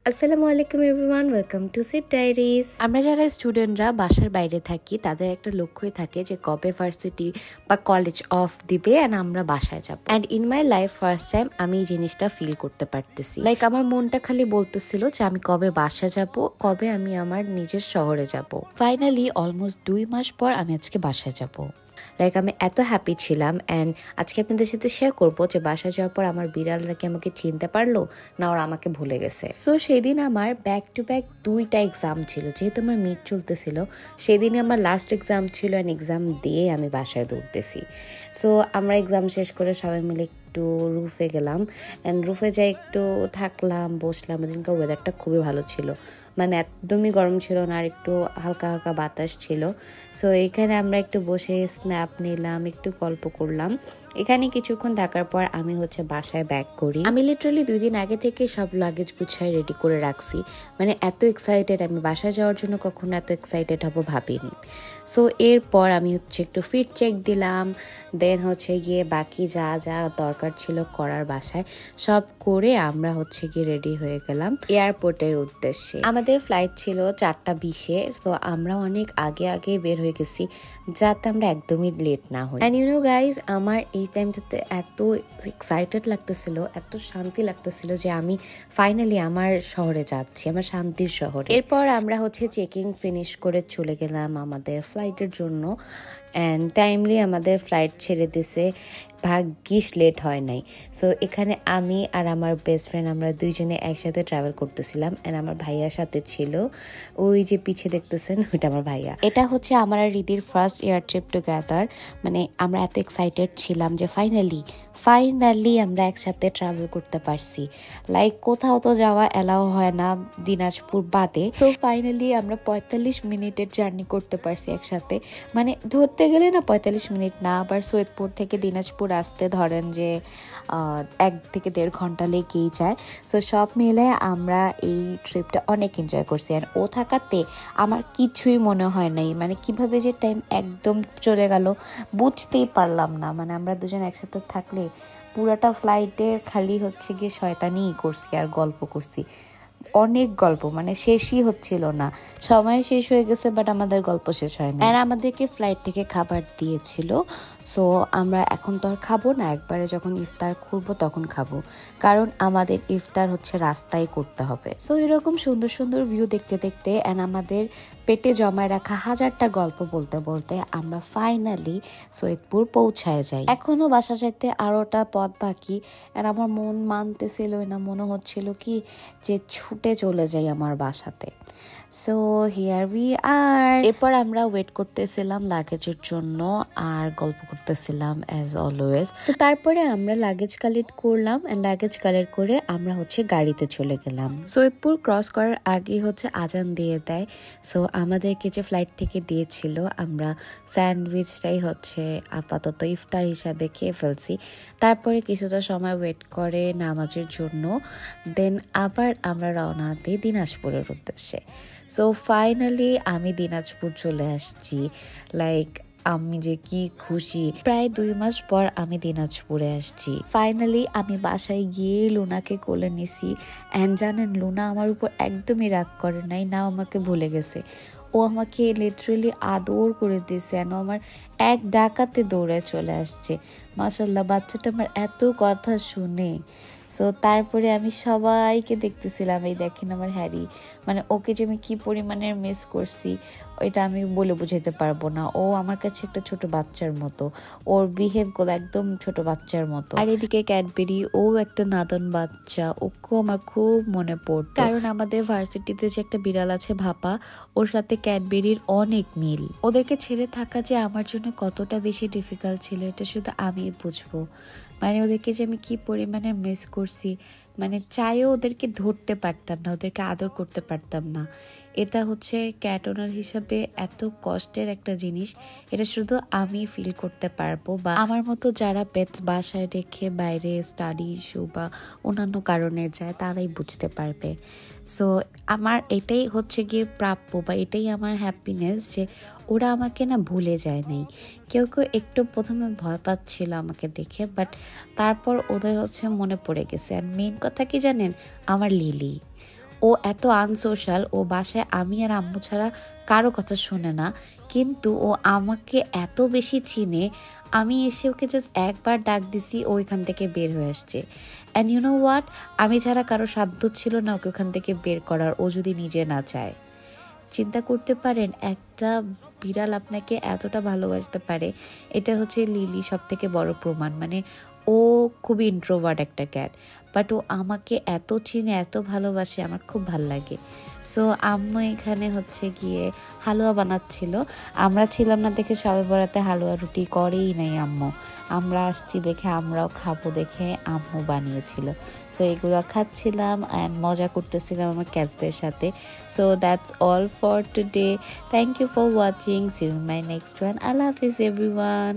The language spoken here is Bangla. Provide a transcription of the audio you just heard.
আসসালামু আলাইকুম everyone, welcome to sheep diaries. আমরা যারা স্টুডেন্টরা বাসার বাইরে থাকি তাদের একটা লক্ষ্যই থাকে যে কবে ভার্সিটি বা কলেজ অফ দিবে অ্যান্ড আমরা বাসায় যাব। And in my life first time আমি এই জিনিসটা ফিল করতে পারতেছি। লাইক আমার মনটা খালি বলতেছিল যে আমি কবে বাসা যাব, কবে আমি আমার নিজের শহরে যাব। ফাইনালি অলমোস্ট 2 মাস পর আমি আজকে বাসায় যাব। লাইক আমি এত হ্যাপি ছিলাম অ্যান্ড আজকে আপনাদের সাথে শেয়ার করবো যে বাসায় যাওয়ার পর আমার বিড়ালরা কি আমাকে চিনতে পারলো না ওরা আমাকে ভুলে গেছে। সো সেদিন আমার ব্যাক টু ব্যাক 2টা এক্সাম ছিল, যেহেতু আমার মিড চলতেছিল সেদিনই আমার লাস্ট এক্সাম ছিল অ্যান্ড এক্সাম দিয়ে আমি বাসায় দৌড়তেছি। সো আমরা এক্সাম শেষ করে সবাই মিলে একটু রুফে গেলাম অ্যান্ড রুফে যাই একটু থাকলাম, বসলাম। ওদিনকে ওয়েদারটা খুবই ভালো ছিল, মানে একদমই গরম ছিল না, আর একটু হালকা হালকা বাতাস ছিল। সো এখানে আমরা একটু বসে স্ন্যাপ নিলাম, একটু গল্প করলাম। এখানে কিছুক্ষণ থাকার পর আমি বাসায় ব্যাক করি। আমি লিটারালি 2 দিন আগে থেকে সব লাগেজ গুছাই রেডি করে রাখছি, মানে এত এক্সাইটেড, আমি বাসায় যাওয়ার জন্য কখনো এত এক্সাইটেড হব ভাবিনি। সো এরপর আমি একটু ফিট চেক দিলাম, দেন গিয়ে বাকি যা যা দরকার ছিল করার বাসায় সব করে আমরা গিয়ে রেডি হয়ে গেলাম এয়ারপোর্টের উদ্দেশ্যে। আমাদের ফ্লাইট ছিল 4টা 20-এ, তো আমরা অনেক আগে আগে বের হয়ে গেছি যাতে আমরা একদমই লেট না হই। অ্যান্ড ইউ নো গাইজ, আমার এই টাইমটাতে এত এক্সাইটেড লাগতেছিল, এত শান্তি লাগতেছিল যে আমি ফাইনালি আমার শহরে যাচ্ছি, আমার শান্তির শহরে। এরপর আমরা চেকিং ফিনিশ করে চলে গেলাম আমাদের ফ্লাইটের জন্য অ্যান্ড টাইমলি আমাদের ফ্লাইট ছেড়ে দিছে, ভাগ্যিস লেট হয় নাই। সো এখানে আমি আর আমার বেস্ট ফ্রেন্ড আমরা দুইজনে একসাথে ট্রাভেল করতেছিলাম অ্যান্ড আমার ভাইয়ার সাথে ছিল, ওই যে পিছে দেখতেছেন ওইটা আমার ভাইয়া। এটা আমার আর রিদির ফার্স্ট এয়ার ট্রিপ টুগেদার, মানে আমরা এত এক্সাইটেড ছিলাম যে ফাইনালি আমরা একসাথে ট্রাভেল করতে পারছি। লাইক কোথাও তো যাওয়া এলাও হয় না দিনাজপুর বাদে। সো ফাইনালি আমরা 45 মিনিটের জার্নি করতে পারছি একসাথে, মানে ধরতে গেলে না 45 মিনিট না, আবার সৈয়দপুর থেকে দিনাজপুর আসতে ধরেন যে 1 থেকে 1.5 ঘন্টা লেগেই যায়। সো সব মিলে আমরা এই ট্রিপটা অনেক এনজয় করছি আর ও থাকাতে আমার কিছুই মনে হয় নাই, মানে কিভাবে যে টাইম একদম চলে গেল বুঝতেই পারলাম না। মানে আমরা দুজন একসাথে থাকলে পুরাটা ফ্লাইটে খালি গিয়ে শয়তানিই করছি আর গল্প করছি, অনেক গল্প, মানে শেষই হচ্ছিল না। সময় শেষ হয়ে গেছে বাট আমাদের গল্প শেষ হয় না। আর আমাদেরকে ফ্লাইট থেকে খাবার দিয়েছিল, সো আমরা এখন তো আর খাবো না, একবারে যখন ইফতার করবো তখন খাবো, কারণ আমাদের ইফতার রাস্তায় করতে হবে। সো এরকম সুন্দর সুন্দর ভিউ দেখতে দেখতে অ্যান্ড আমাদের পেটে জমায় রাখা হাজারটা গল্প বলতে বলতে আমরা ফাইনালি সৈয়দপুর পৌঁছায় যাই। এখনো বাসা যেতে আরোটা পথ বাকি আর আমার মন মানতেছিল না, মনে হচ্ছিল কি যে ছুটে চলে যাই আমার বাসাতে। So here we are. এরপর আমরা ওয়েট করতেছিলাম লাগেজের জন্য আর গল্প করতেছিলাম অ্যাজ অলওয়েজ। তো তারপরে আমরা লাগেজ কালেক্ট করলাম এন্ড লাগেজ কালেক্ট করে আমরা গাড়িতে চলে গেলাম। সৈয়দপুর ক্রস করার আগে আজান দিয়ে দেয়। সো আমাদেরকে যে ফ্লাইট থেকে দিয়েছিল আমরা স্যান্ডউইচটাই আপাতত ইফতার হিসাবে খেয়ে ফেলছি। তারপরে কিছুটা সময় ওয়েট করে নামাজের জন্য, দেন আবার আমরা রওনা দিই দিনাজপুরের উদ্দেশ্যে। সো ফাইনালি আমি দিনাজপুর চলে আসছি। লাইক আমি যে কি খুশি, প্রায় 2 মাস পর আমি দিনাজপুরে আসছি। ফাইনালি আমি বাসায় গিয়ে লুনাকে কোলে নিছি অ্যান্ড জানেন লুনা আমার উপর একদমই রাগ করে নাই, না আমাকে ভুলে গেছে। ও আমাকে লিটারালি আদর করে দিয়েছে, আমার এক ডাকাতে দৌড়ায় চলে আসছে। মাশাল্লাহ, বাচ্চাটা আমার এত কথা শুনে। সো তারপরে আমি সবাইকে দেখতেছিলাম, এই দেখেন আমার হ্যারি, মানে ওকে যে আমি কি পরিমাণের মিস করছি এটা আমি বলে বুঝাইতে পারবো না। ও আমার কাছে একটা ছোট বাচ্চার মতো, ওর বিহেভ গুলো একদম ছোট বাচ্চার মতো। আর এদিকে ক্যাডবেরি, ও একটা নাদান বাচ্চা, ওকেও আমার খুব মনে পড়তো, কারণ আমাদের ভার্সিটিতে যে একটা বিড়াল আছে ভাপা, ওর সাথে ক্যাডবেরির অনেক মিল। ওদেরকে ছেড়ে থাকা যে আমার জন্য কতটা বেশি ডিফিকাল্ট ছিল এটা শুধু আমি বুঝবো। মানে ওদেরকে যে আমি কি পরিমাণে মিস করছি, মানে চাইও ওদেরকে ধরতে পারতাম না, ওদেরকে আদর করতে পারতাম না। এটা ক্যাট ওনার হিসাবে এত কষ্টের একটা জিনিস, এটা শুধু আমি ফিল করতে পারবো, বা আমার মতো যারা পেটস বাসায় রেখে বাইরে স্টাডি ইস্যু বা অন্যান্য কারণে যায় তারাই বুঝতে পারবে। সো আমার এটাই গিয়ে প্রাপ্য, বা এটাই আমার হ্যাপিনেস যে ওরা আমাকে না ভুলে যায় নাই। কেউ কেউ একটু প্রথমে ভয় পাচ্ছিল আমাকে দেখে, বাট তারপর ওদের মনে পড়ে গেছে। আর মেইন কথা কি জানেন, আমার লিলি, ও ও এত আনসোশ্যাল, ও বাসায় আমি আর আম্মু ছাড়া কারো কথা শোনে না, কিন্তু ও আমাকে এত বেশি চিনে। আমি এসে ওকে জাস্ট একবার ডাক দিছি, ও ওইখান থেকে বের হয়ে আসছে। অ্যান্ড ইউ নো হোয়াট, আমি ছাড়া কারো সাধ্য ছিল না ওকে ওখান থেকে বের করার, ও যদি নিজে না চায়। চিন্তা করতে পারেন একটা বিড়াল আপনাকে এতটা ভালোবাসতে পারে। এটা হচ্ছে লিলি সব থেকে বড় প্রমাণ। মানে ও খুবই ইন্ট্রোভার্ট একটা ক্যাট, বাট ও আমাকে এত চিনে, এত ভালোবাসে, আমার খুব ভাল লাগে। সো আম্মু এখানে হচ্ছে গিয়ে হালুয়া বানাচ্ছিল। আমরা ছিলাম না দেখে সবে বরাতে হালুয়া রুটি করেই নাই আম্মু। আমরা আসছি দেখে, আমরাও খাবো দেখে আম্মু বানিয়েছিল। সো এগুলো খাচ্ছিলাম অ্যান্ড মজা করতেছিলাম আমার ক্যাটসদের সাথে। So that's all for today. Thank you for watching. See you in my next one. আল্লাহ হাফিজ এভরিওয়ান।